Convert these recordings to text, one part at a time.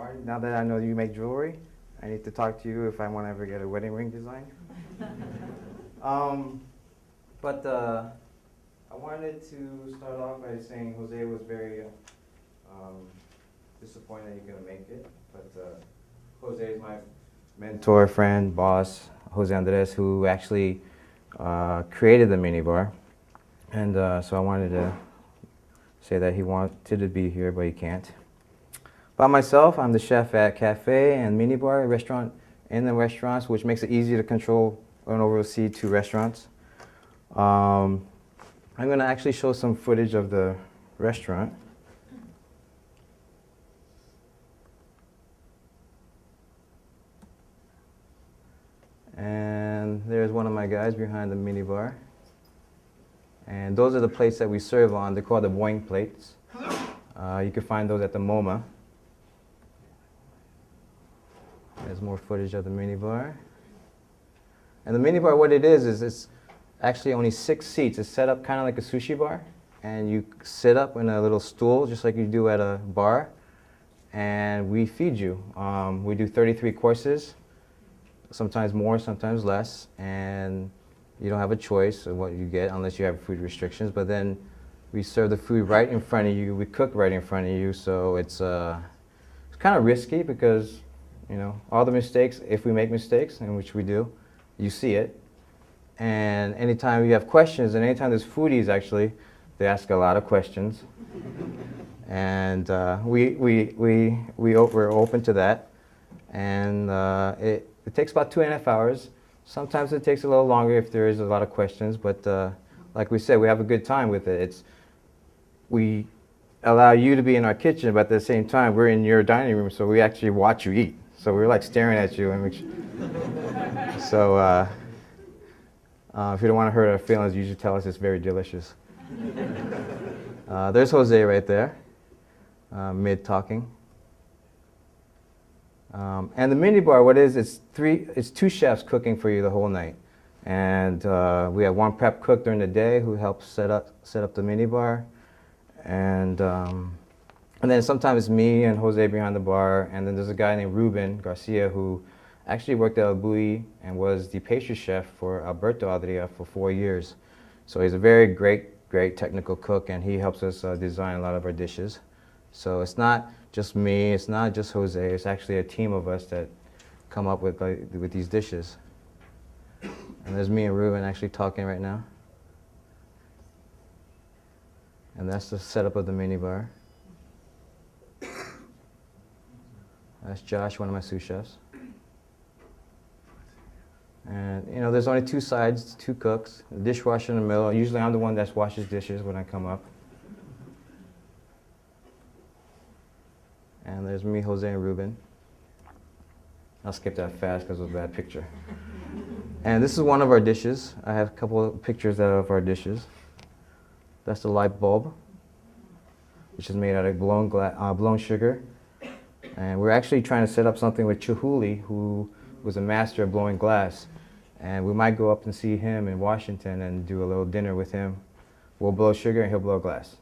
Martin, now that I know you make jewelry, I need to talk to you if I want to ever get a wedding ring design. But I wanted to start off by saying Jose was very disappointed that he couldn't make it. But Jose is my mentor, friend, boss, Jose Andres, who actually created the minibar. And so I wanted to say that he wanted to be here, but he can't. By myself, I'm the chef at cafe and minibar, restaurant in the restaurants, which makes it easy to control and oversee 2 restaurants. I'm going to actually show some footage of the restaurant. And there's one of my guys behind the minibar. And those are the plates that we serve on. They're called the Boeing plates. You can find those at the MoMA. There's more footage of the minibar. And the minibar, what it is it's actually only 6 seats. It's set up kind of like a sushi bar. And you sit up in a little stool, just like you do at a bar. And we feed you. We do 33 courses, sometimes more, sometimes less. And you don't have a choice of what you get unless you have food restrictions. But then we serve the food right in front of you. We cook right in front of you. So it's kind of risky because, you know, all the mistakes, if we make mistakes, and which we do, you see it. And anytime you have questions, and anytime there's foodies, actually, they ask a lot of questions. And we're open to that. And it takes about 2.5 hours. Sometimes it takes a little longer if there is a lot of questions, but like we said, we have a good time with it. We allow you to be in our kitchen, but at the same time, we're in your dining room, so we actually watch you eat. So we're like staring at you. So if you don't want to hurt our feelings, you should tell us it's very delicious. There's Jose right there, mid-talking. And the minibar, what it is, it's 2 chefs cooking for you the whole night. And we have 1 prep cook during the day who helps set up the minibar. And then sometimes it's me and Jose behind the bar. And then there's a guy named Ruben Garcia who actually worked at El Bulli and was the pastry chef for Alberto Adria for 4 years. So he's a very great technical cook, and he helps us design a lot of our dishes. So it's not just me, it's not just Jose, it's actually a team of us that come up with these dishes. And there's me and Ruben actually talking right now. And that's the setup of the minibar. That's Josh, one of my sous chefs. And you know, there's only 2 sides, 2 cooks, a dishwasher in the middle. Usually I'm the one that washes dishes when I come up. And there's me, Jose, and Ruben. I'll skip that fast because it was a bad picture. And this is one of our dishes. I have a couple of pictures of our dishes. That's the light bulb, which is made out of blown sugar. And we're actually trying to set up something with Chihuly, who was a master of blowing glass. And we might go up and see him in Washington and do a little dinner with him. We'll blow sugar and he'll blow glass.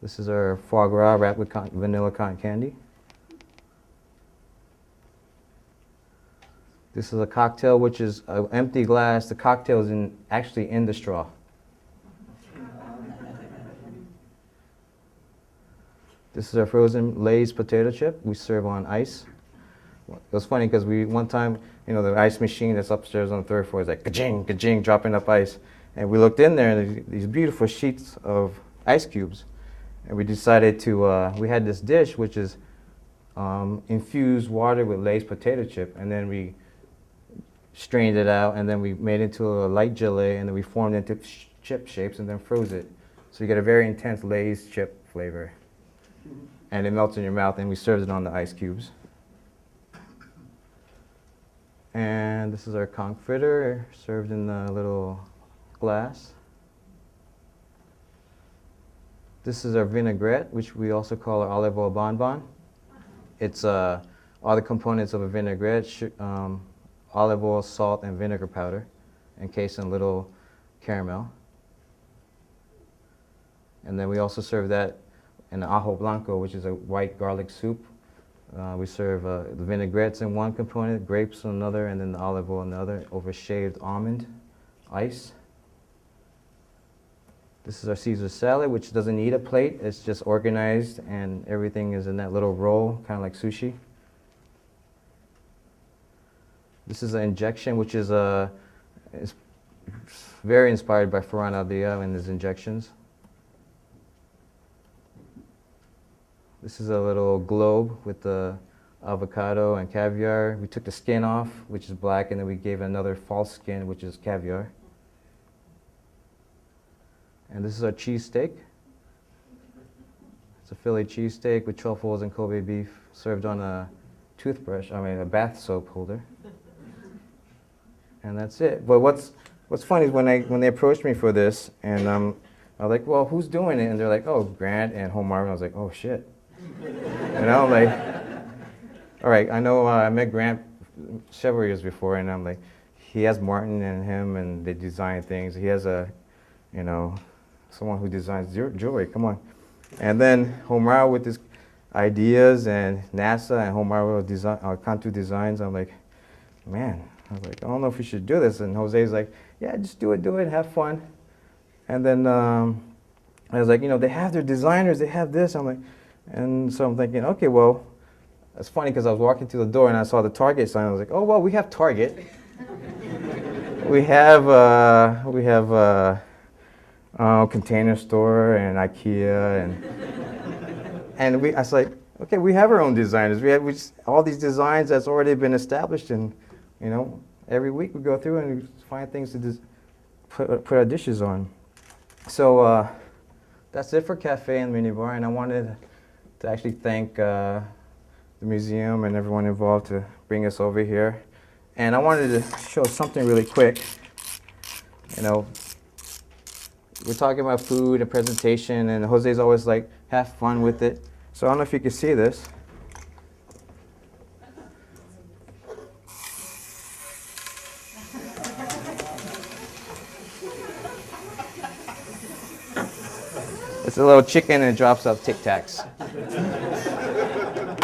This is our foie gras wrapped with vanilla cotton candy. This is a cocktail, which is an empty glass. The cocktail is actually in the straw. This is our frozen Lay's potato chip we serve on ice. It was funny because one time, you know, the ice machine that's upstairs on the 3rd floor is like ka-ching, ka-ching, dropping up ice. And we looked in there and these beautiful sheets of ice cubes. And we decided to, we had this dish which is infused water with Lay's potato chip, and then we strained it out, and then we made it into a light gelée, and then we formed it into chip shapes and then froze it. So you get a very intense Lay's chip flavor. And it melts in your mouth, and we served it on the ice cubes. And this is our conch fritter, served in a little glass. This is our vinaigrette, which we also call our olive oil bonbon. It's all the components of a vinaigrette, olive oil, salt, and vinegar powder, encased in little caramel. And then we also serve that in the ajo blanco, which is a white garlic soup. We serve the vinaigrettes in one component, grapes in another, and then the olive oil in the other, over shaved almond ice. This is our Caesar salad, which doesn't need a plate. It's just organized, and everything is in that little roll, kind of like sushi. This is an injection, which is very inspired by Ferran Adrià and his injections. This is a little globe with the avocado and caviar. We took the skin off, which is black, and then we gave another false skin, which is caviar. And this is our cheesesteak. It's a Philly cheesesteak with truffles and Kobe beef, served on a a bath soap holder. And that's it. But what's funny is when they approached me for this, and I was like, well, who's doing it? And they're like, oh, Grant and Homar. And I was like, oh, shit. Like, all right, I know I met Grant several years before, and I'm like, he has Martin and him, and they design things. He has someone who designs jewelry, come on. And then Homar with his ideas, and NASA and Homar with Cantu Designs. I'm like, man, I was like, I don't know if we should do this. And Jose's like, yeah, just do it, have fun. And then I was like, they have their designers, they have this. I'm like, and so I'm thinking, okay, well, it's funny because I was walking through the door and I saw the Target sign. I was like, oh, well, we have Target. we have Container Store and IKEA, and I was like, okay, we have our own designers. We have all these designs that's already been established, and every week we go through and we find things to put our dishes on. So that's it for Cafe and Minibar, and I wanted to actually thank the museum and everyone involved to bring us over here. And I wanted to show something really quick. We're talking about food and presentation, and Jose's always like, have fun with it. So I don't know if you can see this. It's a little chicken and it drops out Tic Tacs.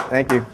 Thank you.